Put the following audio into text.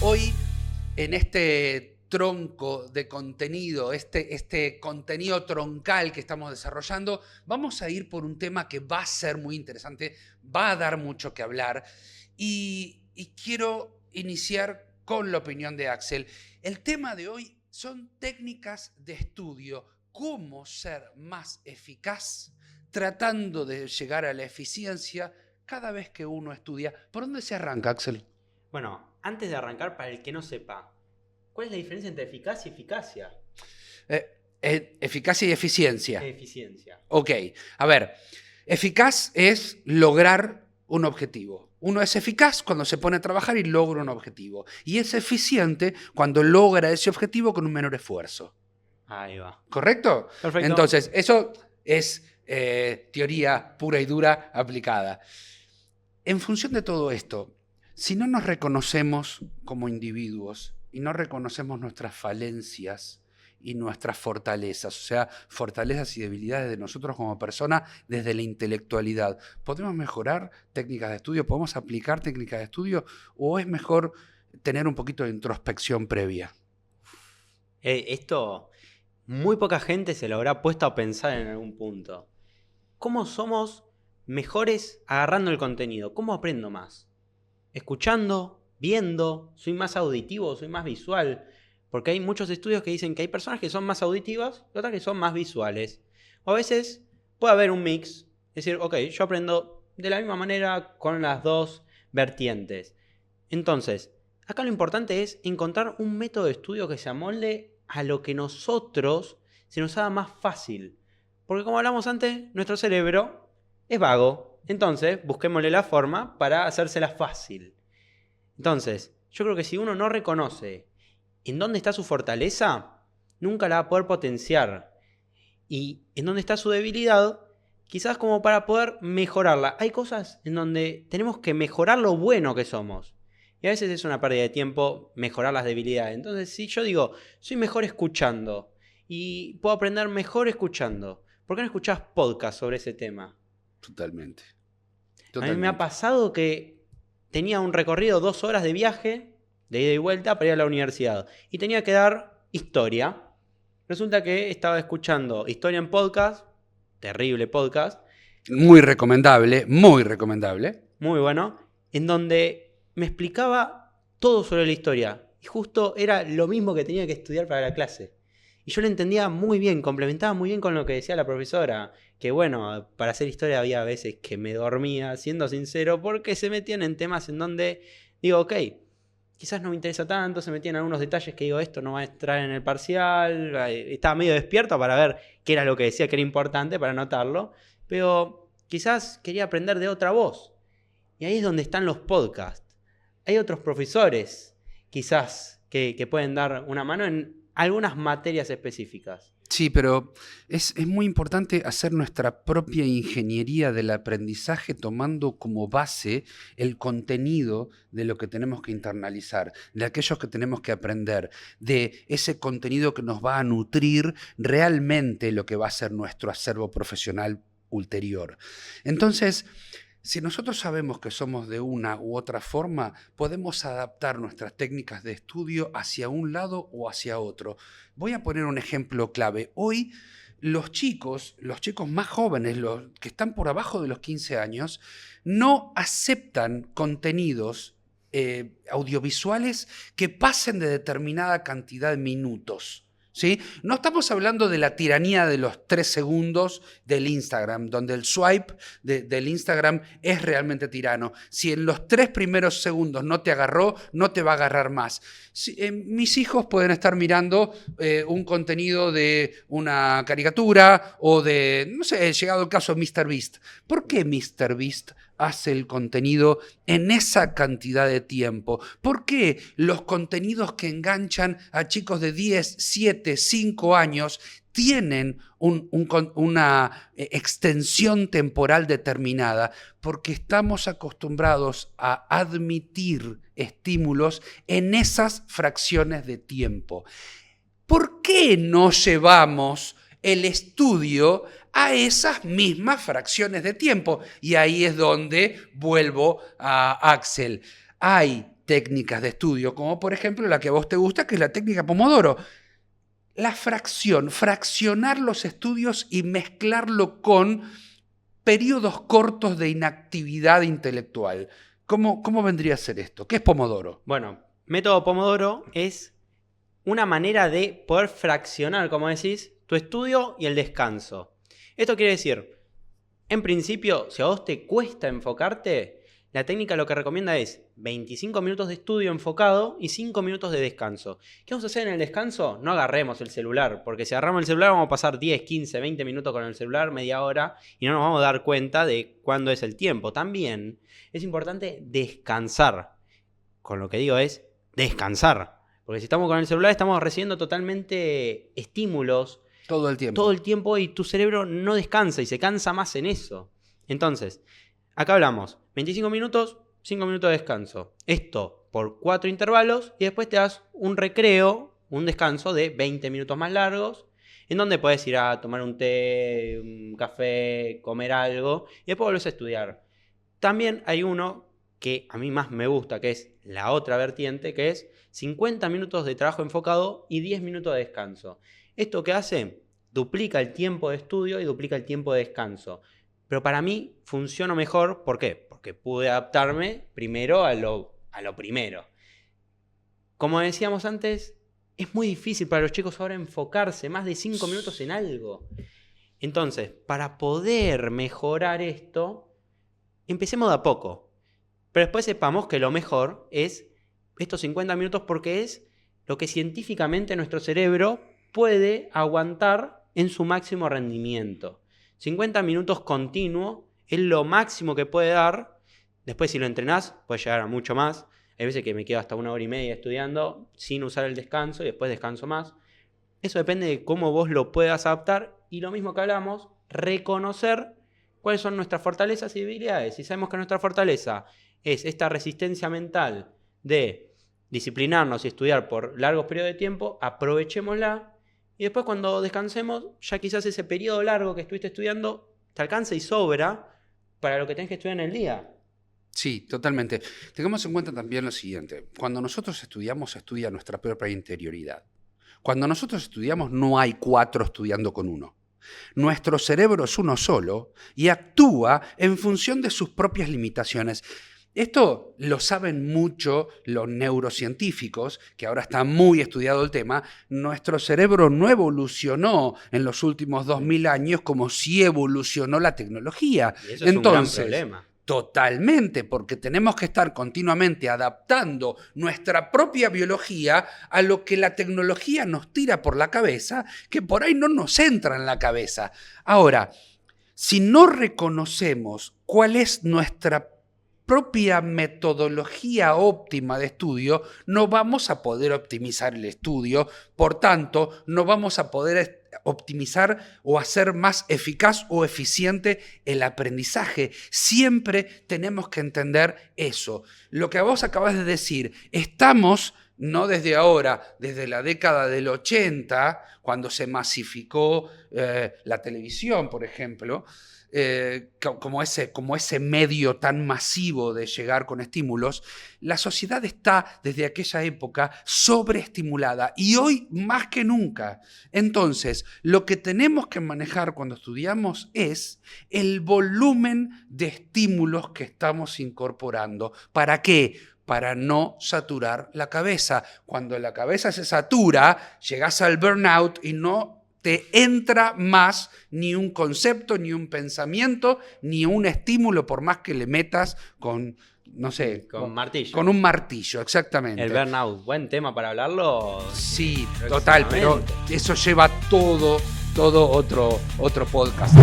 Hoy, en este tronco de contenido, este contenido troncal que estamos desarrollando, vamos a ir por un tema que va a ser muy interesante, va a dar mucho que hablar y quiero iniciar con la opinión de Axel. El tema de hoy son técnicas de estudio, cómo ser más eficaz tratando de llegar a la eficiencia cada vez que uno estudia. ¿Por dónde se arranca, Axel? Bueno, antes de arrancar, para el que no sepa, ¿cuál es la diferencia entre eficacia y eficacia? Eficacia y eficiencia. Eficiencia. Ok, a ver, eficaz es lograr un objetivo. Uno es eficaz cuando se pone a trabajar y logra un objetivo. Y es eficiente cuando logra ese objetivo con un menor esfuerzo. Ahí va. ¿Correcto? Perfecto. Entonces, eso es teoría pura y dura aplicada. En función de todo esto, si no nos reconocemos como individuos y no reconocemos nuestras falencias y nuestras fortalezas, o sea, fortalezas y debilidades de nosotros como persona desde la intelectualidad, ¿podemos mejorar técnicas de estudio? ¿Podemos aplicar técnicas de estudio? ¿O es mejor tener un poquito de introspección previa? Esto, muy poca gente se lo habrá puesto a pensar en algún punto. ¿Cómo somos mejores agarrando el contenido? ¿Cómo aprendo más? ¿Escuchando? ¿Viendo? ¿Soy más auditivo? ¿Soy más visual? Porque hay muchos estudios que dicen que hay personas que son más auditivas y otras que son más visuales. O a veces puede haber un mix. Es decir, ok, yo aprendo de la misma manera con las dos vertientes. Entonces, acá lo importante es encontrar un método de estudio que se amolde a lo que nosotros se nos haga más fácil. Porque como hablamos antes, nuestro cerebro es vago. Entonces, busquémosle la forma para hacérsela fácil. Entonces, yo creo que si uno no reconoce en dónde está su fortaleza, nunca la va a poder potenciar. Y en dónde está su debilidad, quizás como para poder mejorarla. Hay cosas en donde tenemos que mejorar lo bueno que somos. Y a veces es una pérdida de tiempo mejorar las debilidades. Entonces, si yo digo, soy mejor escuchando y puedo aprender mejor escuchando, ¿por qué no escuchás podcast sobre ese tema? Totalmente. A mí me ha pasado que tenía un recorrido 2 horas de viaje, de ida y vuelta, para ir a la universidad. Y tenía que dar historia. Resulta que estaba escuchando historia en podcast, terrible podcast, Muy recomendable, muy recomendable. muy bueno, en donde me explicaba todo sobre la historia. Y justo era lo mismo que tenía que estudiar para la clase. Y yo lo entendía muy bien, complementaba muy bien con lo que decía la profesora. Que bueno, para hacer historia había veces que me dormía, siendo sincero, porque se metían en temas en donde digo, ok, quizás no me interesa tanto, se metían algunos detalles que digo, esto no va a entrar en el parcial. Estaba medio despierto para ver qué era lo que decía que era importante, para anotarlo. Pero quizás quería aprender de otra voz. Y ahí es donde están los podcasts. Hay otros profesores, quizás, que pueden dar una mano en algunas materias específicas. Sí, pero es muy importante hacer nuestra propia ingeniería del aprendizaje tomando como base el contenido de lo que tenemos que internalizar, de aquellos que tenemos que aprender, de ese contenido que nos va a nutrir realmente lo que va a ser nuestro acervo profesional ulterior. Entonces, si nosotros sabemos que somos de una u otra forma, podemos adaptar nuestras técnicas de estudio hacia un lado o hacia otro. Voy a poner un ejemplo clave. Hoy los chicos más jóvenes, los que están por abajo de los 15 años, no aceptan contenidos audiovisuales que pasen de determinada cantidad de minutos. ¿Sí? No estamos hablando de la tiranía de los 3 segundos del Instagram, donde el swipe del Instagram es realmente tirano. Si en los 3 primeros segundos no te agarró, no te va a agarrar más. Mis hijos pueden estar mirando un contenido de una caricatura o de, no sé, llegado el caso de MrBeast. ¿Por qué MrBeast hace el contenido en esa cantidad de tiempo? ¿Por qué los contenidos que enganchan a chicos de 10, 7, 5 años tienen una extensión temporal determinada? Porque estamos acostumbrados a admitir estímulos en esas fracciones de tiempo. ¿Por qué no llevamos el estudio a esas mismas fracciones de tiempo? Y ahí es donde vuelvo a Axel. Hay técnicas de estudio, como por ejemplo la que a vos te gusta, que es la técnica Pomodoro. La fraccionar los estudios y mezclarlo con periodos cortos de inactividad intelectual. ¿Cómo vendría a ser esto? ¿Qué es Pomodoro? Bueno, método Pomodoro es una manera de poder fraccionar, como decís, tu estudio y el descanso. Esto quiere decir, en principio, si a vos te cuesta enfocarte, la técnica lo que recomienda es 25 minutos de estudio enfocado y 5 minutos de descanso. ¿Qué vamos a hacer en el descanso? No agarremos el celular, porque si agarramos el celular vamos a pasar 10, 15, 20 minutos con el celular, media hora, y no nos vamos a dar cuenta de cuándo es el tiempo. También es importante descansar. Con lo que digo es descansar. Porque si estamos con el celular estamos recibiendo totalmente estímulos. Todo el tiempo. Todo el tiempo y tu cerebro no descansa y se cansa más en eso. Entonces, acá hablamos 25 minutos, 5 minutos de descanso. Esto por 4 intervalos y después te das un recreo, un descanso de 20 minutos más largos, en donde puedes ir a tomar un té, un café, comer algo y después volvés a estudiar. También hay uno que a mí más me gusta, que es la otra vertiente, que es 50 minutos de trabajo enfocado y 10 minutos de descanso. ¿Esto qué hace? Duplica el tiempo de estudio y duplica el tiempo de descanso. Pero para mí funciona mejor, ¿por qué? Porque pude adaptarme primero a lo primero. Como decíamos antes, es muy difícil para los chicos ahora enfocarse más de 5 minutos en algo. Entonces, para poder mejorar esto, empecemos de a poco. Pero después sepamos que lo mejor es estos 50 minutos porque es lo que científicamente nuestro cerebro puede aguantar en su máximo rendimiento. 50 minutos continuo es lo máximo que puede dar. Después si lo entrenás, puedes llegar a mucho más. Hay veces que me quedo hasta 1 hora y media estudiando sin usar el descanso y después descanso más. Eso depende de cómo vos lo puedas adaptar. Y lo mismo que hablamos, reconocer cuáles son nuestras fortalezas y debilidades. Si sabemos que nuestra fortaleza es esta resistencia mental de disciplinarnos y estudiar por largos periodos de tiempo, aprovechémosla. Y después cuando descansemos, ya quizás ese periodo largo que estuviste estudiando te alcanza y sobra para lo que tenés que estudiar en el día. Sí, totalmente. Tengamos en cuenta también lo siguiente. Cuando nosotros estudiamos, se estudia nuestra propia interioridad. Cuando nosotros estudiamos, no hay 4 estudiando con 1. Nuestro cerebro es uno solo y actúa en función de sus propias limitaciones. Esto lo saben mucho los neurocientíficos, que ahora está muy estudiado el tema. Nuestro cerebro no evolucionó en los últimos 2000 años como sí evolucionó la tecnología. Y eso es un gran problema. Totalmente, porque tenemos que estar continuamente adaptando nuestra propia biología a lo que la tecnología nos tira por la cabeza, que por ahí no nos entra en la cabeza. Ahora, si no reconocemos cuál es nuestra propia metodología óptima de estudio, no vamos a poder optimizar el estudio, por tanto, no vamos a poder optimizar o hacer más eficaz o eficiente el aprendizaje. Siempre tenemos que entender eso. Lo que vos acabas de decir, estamos, no desde ahora, desde la década del 80, cuando se masificó la televisión, por ejemplo, como ese medio tan masivo de llegar con estímulos, la sociedad está desde aquella época sobreestimulada y hoy más que nunca. Entonces, lo que tenemos que manejar cuando estudiamos es el volumen de estímulos que estamos incorporando. ¿Para qué? Para no saturar la cabeza. Cuando la cabeza se satura, llegas al burnout y no te entra más ni un concepto, ni un pensamiento, ni un estímulo, por más que le metas con, no sé... Con martillo. Con un martillo, exactamente. El burnout, buen tema para hablarlo. Sí, total, pero eso lleva todo otro podcast.